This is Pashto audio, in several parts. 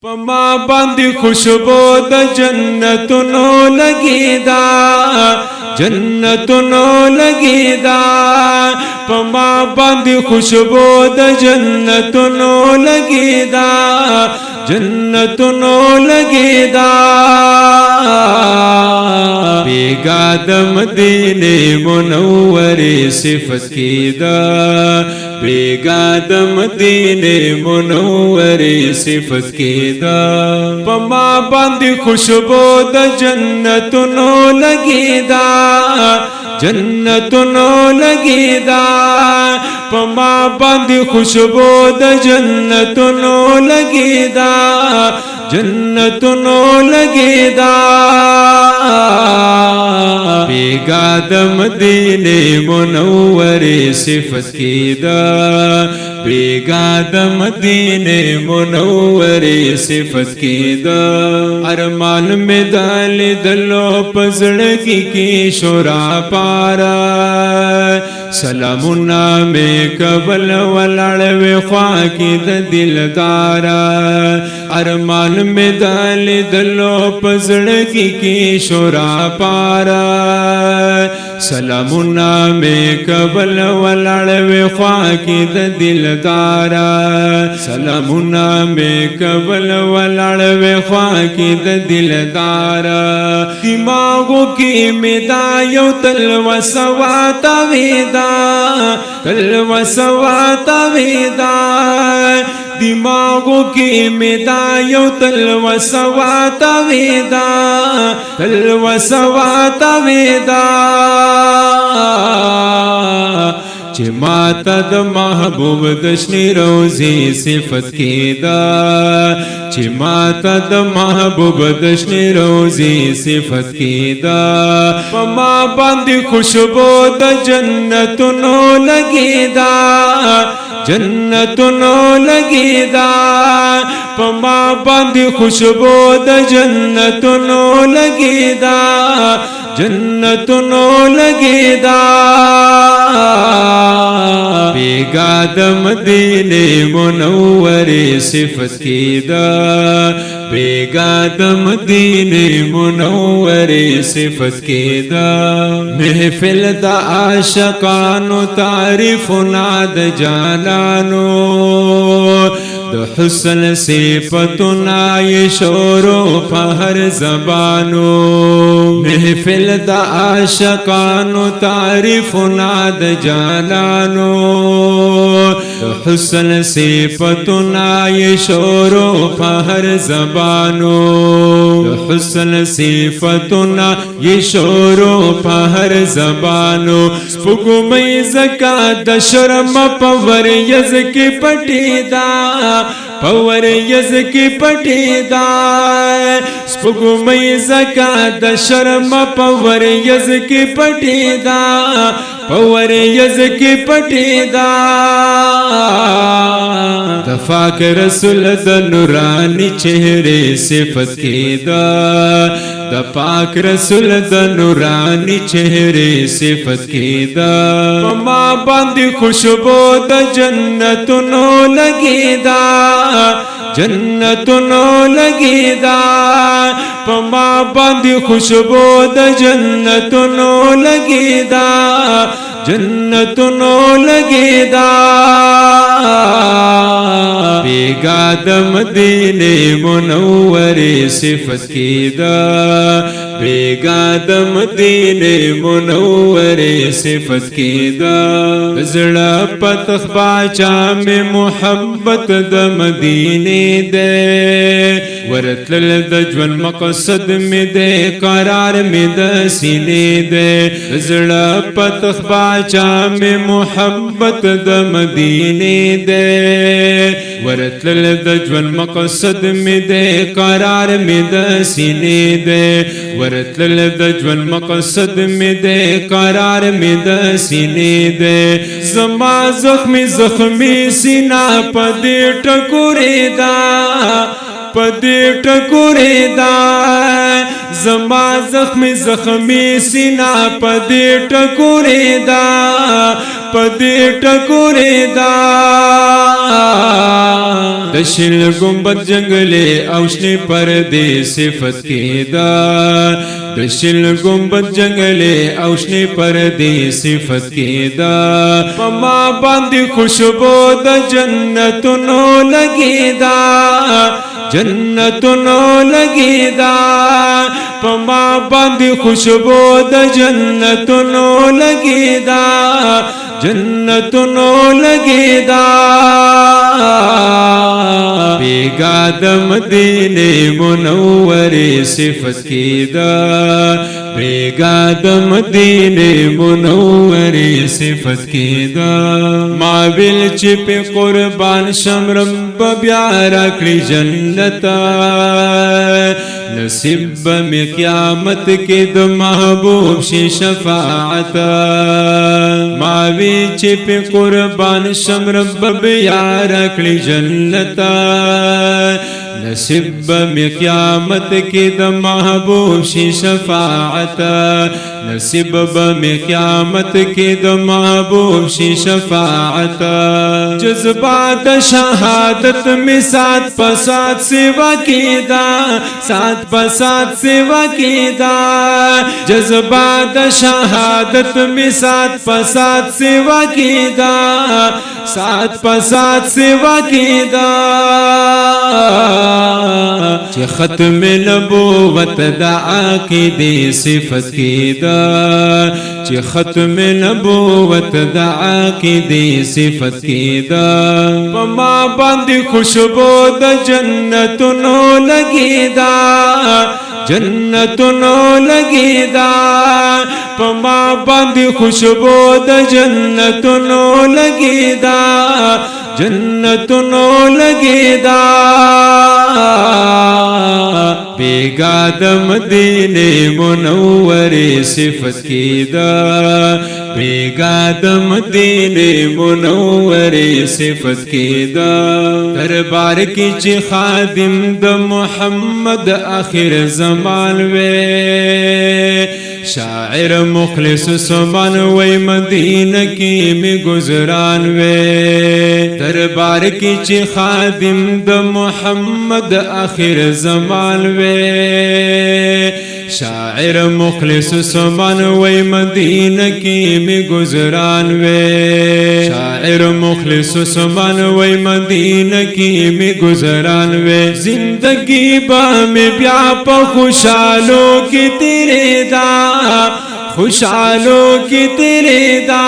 پما باندې خوشبو د جنتونو لګیدا جنتونو لګیدا پما باندې خوشبو د جنتونو لګیدا جنتونو لګیدا بیگا د مدینه منوره صفت کیدا بیگا د مدینه منوره صفت کیدا پما باندې خوشبو د جنتونو لګیدا جنتونو لګیدا پما باندې خوشبو د جنتونو لګیدا جنتونو لګیدا بیگا د مدینه منوره صفت کیدا بیگا د مدینه منوره صفت کیدا ارمان میں دل دلو پزړګي کی شورا پارا سلامنا میں قبل ولړ خوا کی د دلدارا ارمان میں دل دلو پزړګي کی شورا پارا سلامنا میں قبل ولړ خوا کی د دلدارا سلامنا میں قبل ولړ خوا کی د دلدارا دماغو کی میدا یو تل وسوات ویدا تل وسوات ویدا دماغو کی میدا یو تل وسوات ویدا تل وسوات ویدا چې ماته د محبوب د شنی روزي صفت کیدا چې ماته د محبوب د شنی روزي صفت کیدا پما باندې خوشبو د جنتونو لګیدا جنتونو لګیدا پما باندې خوشبو د جنتونو لګیدا جنتونو لګیدا بیگا د مدینه منوره صفت کیدا بیگا د مدینه منوره صفت کیدا محفل د عاشقانو تعریفنا د جانانو د حسن صفتنا یہ شورو په هر زبانو محفل د عاشقانو تعریفنا د جانانو د حسن صفتنا یہ شورو په هر زبانو د حسن صفتنا یہ شورو په هر زبانو سپوږمۍ زکا د شرم پور یز کی پټی دا پور یز کی پټی دا سپوږمۍ زکا د شرم پور یز کی پټی دا پور یز کی پټی دا د پاک رسول د نورانی چهره صفت کیدا د پاک رسول د نورانی چهره صفت کیدا پما باندې خوشبو د جنتونو لګیدا جنتونو لګیدا پما باندې خوشبو د جنتونو لګیدا جنتونو لګیدا بیگا د مدینه منوره صفت کیدا بیگا د مدینه منوره صفت کیدا زړه پتخ باچا میں محبت د مدینه ده ورتل د ژوند مقصد می ده قرار می د سینې ده زړه پتخ باچا میں محبت د مدینه ده ورتل د ژوند مقصد می ده قرار می د سینې ده ورتل د ژوند مقصد می ده قرار می د سینې ده زما زخمی زخمی سینا پدې ټکورې دا پدې ټکورې دا زما زخمی زخمی سینا پدې ټکورې دا پدې ټکورې دا د شل گنبد جنگلې او شنې پردې صفت کې دا د شل گنبد جنگلې او شنې پردې صفت کې دا پما باندې خوشبو د جنتونو لګي دا جنتونو لګي دا پما باندې خوشبو د جنتونو لګي دا جنتونو لګي دا بیگا د مدینه منوره صفت کی دا بیگا د مدینه منوره صفت کی دا ما ویل چې په قربان شم رب بیا راکړي جنتا نصیب می قیامت کې د محبوب شي شفاعت ما وی چې په قربان شم رب بیا راکړي جنتا نصیب می قیامت کې د محبوب شي شفاعت نصیب می قیامت کې د محبوب شي شفاعت جذبات شهادت می سات پسات سیوا کیدا سات پسات سیوا کیدا جذبات شهادت می سات پسات سیوا کیدا سات پسات سیوا کیدا چې ختم نبوت د عقیدې صفت کیدا چې ختم نبوت د عقیدې صفت کیدا پما باندې خوشبو د جنتونو لګي دا جنتونو لګي دا پما باندې خوشبو د جنتونو لګي دا جنتونو لګي دا بیگا د مدینه منوره صفت کی دا بیگا د مدینه منوره صفت کی دا دربار کی چې خادم د محمد آخر زمان وے شاعر مخلص سمان وی مدینہ کی می گزران وے دربار کی چې خادم د محمد آخر زمان وے شاعر مخلص سمان وی مدینہ کی می گزران وے شاعر مخلص سمان وی مدینہ کی می گزران وے زندگی با میں بیا پا خوشالو کی تیرے دا خوشالو کی تیرے دا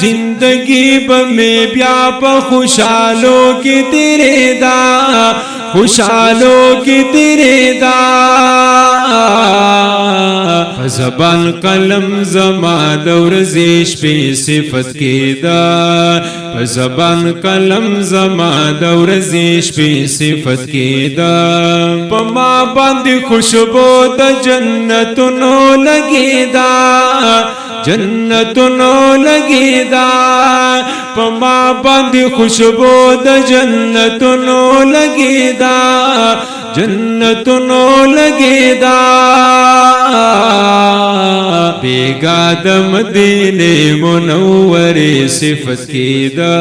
زندگی میں بیا پا خوشالو کی تیرے دا خوشالو کی تیرے دا زبان قلم زما دور زیش پی صفت کی دا زبان قلم زما دور زیش پی صفت کی دا پما باندې خوشبو د جنتونو لګي دا جنتونو لګي دا پما باندې خوشبو د جنتونو لګي دا جنتونو لګي دا بیگا د مدینه منوره صفت کی دا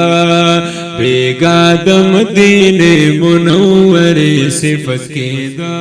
بیگا د مدینه منوره صفت کی دا